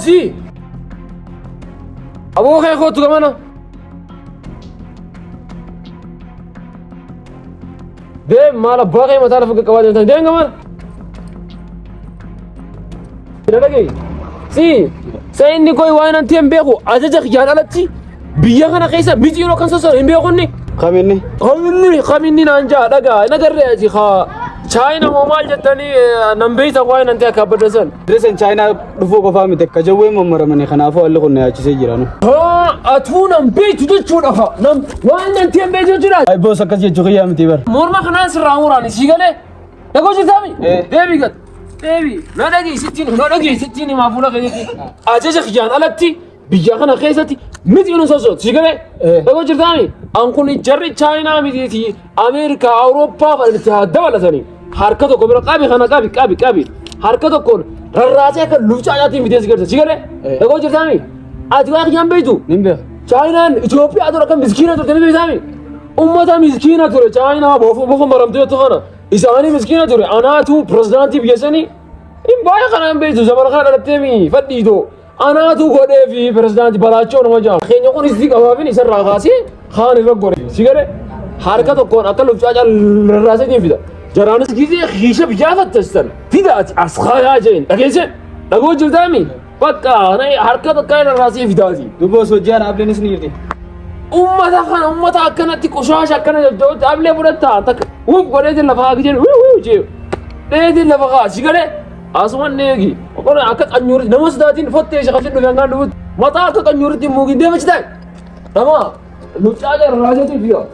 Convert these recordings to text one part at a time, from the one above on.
si. Aboo kee kootu gamana. Deem maal abbaa kee mataa lafa qaqqabaa deemtan deem gamana. Dhagee si sa inni koo waan anti hin beeku ajaja xiyyaan alatti biyya kana keessa mixiinoo kan sosoonu hin beekunni. Kaminni naan jaa dhagaa nagarree ati haa China moo maal jettanii nan beeyta waan anti akka baddasan. Diresen China dhufuu qofaa miti akka jawwee mammaramanii kanaafuu haalli kun na yaachisee jira nu. Atuu nan beeytu jechuudha fa waan anti hin beeytu jechuudha. Ay boos akkas jechuu kiyyaa miti bara. Morma kanaan sirraa muraani sii galee dhagoo jirtaami deebii gat deebii na dhagii sittiin himaa fuula keessatti ajaja xiyyaan alatti biyya kana keessatti mixiinoo sosoonu sii galee dhagoo jirtaami an kun jarri China mitiiti Ameerikaa Awurooppaa fa'aatti haa dabalatanii harka tokko bira qabi harka tokkoon rarraasee akka luucaadhaatiin bitee sigarta si galee dhagoo jirtaami ati waa kiyyaan beeytu nin beeka Chaayinaan Itoophiyaa tura akka miskiina turte ni beektaami ummata miskiina ture Chaayinaa bofa maramtee kana isaanii miskiina ture anaatu pirezidaantii biyya sanii hin baay'ee kanaan beektu zamana kana dhalatteemi fadhiitoo anaatu godhee fi pirezidaantii balaachoo nama jaama keenya kun isii qabaafin isarraa kaasee kaan irra gore si galee harka tokkoon akka luucaadhaan rarraaseetiin fida jaraanis gizee hiisha biyyaa fattastan fidaati as kaayaa jeen dhageesse dhagoo jirtaami bakka harka tokkoon rarraasee fidaati. Dubboos hojii ana abdeenis ni jirti. Ummata akkanatti qoshaasha akkana jajjabootti ablee fudhattaa takka godheetiin lafa haa gijeen jee dheetiin lafa haa si galee asuman neegi akka qanyuuritti nama sodaatiin fottee ishee qabsiin dhufee hangaan dhufutti mataa akka qanyuuritti muugin deemachi ta'e nama luucaadhaan rarraaseetiin fida.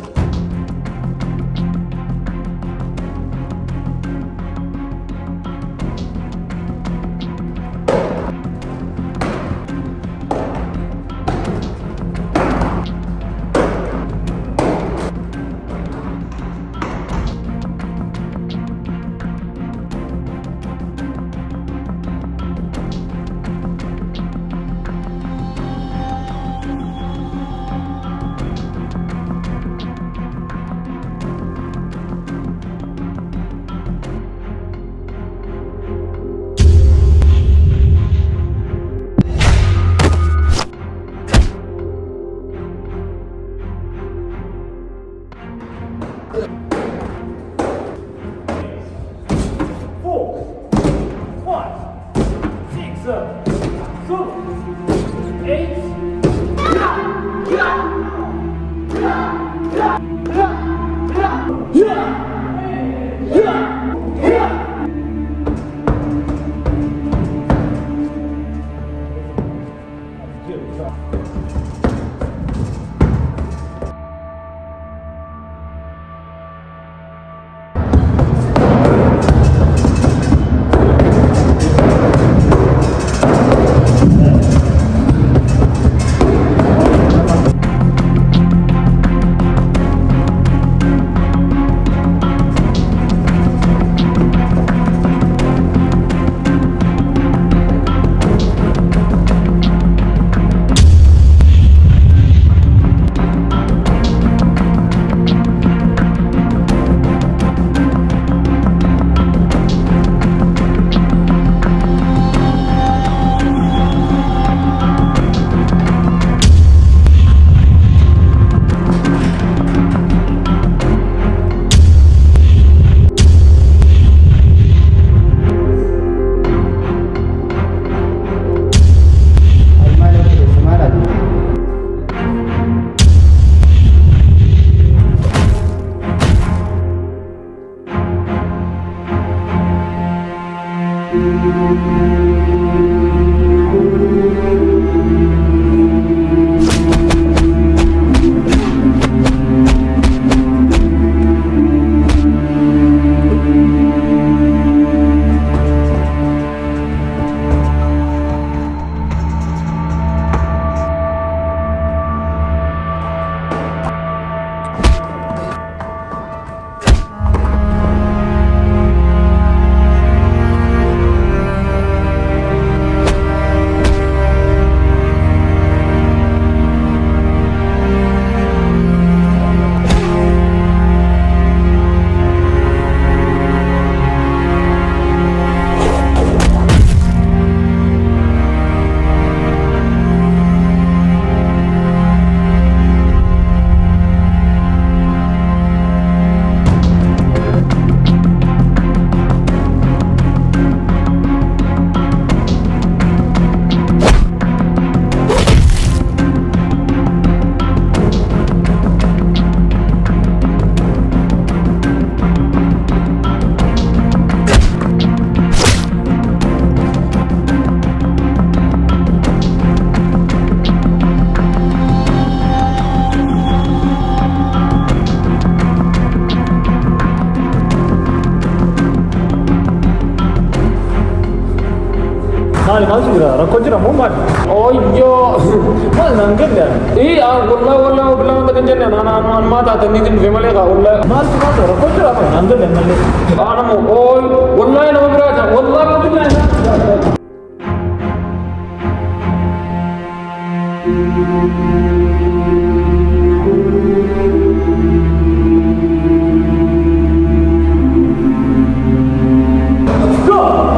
rakkoo jira moo maali? Oyyo. Maal naan galle? Wallahi billahi wanta kan jenne an ma taatanii tin dhufe malee kaa wallahi. Maaltu rakkoo jira moo naan galle malee? Anamu wallahi nama biraata wallahi billahi. Go!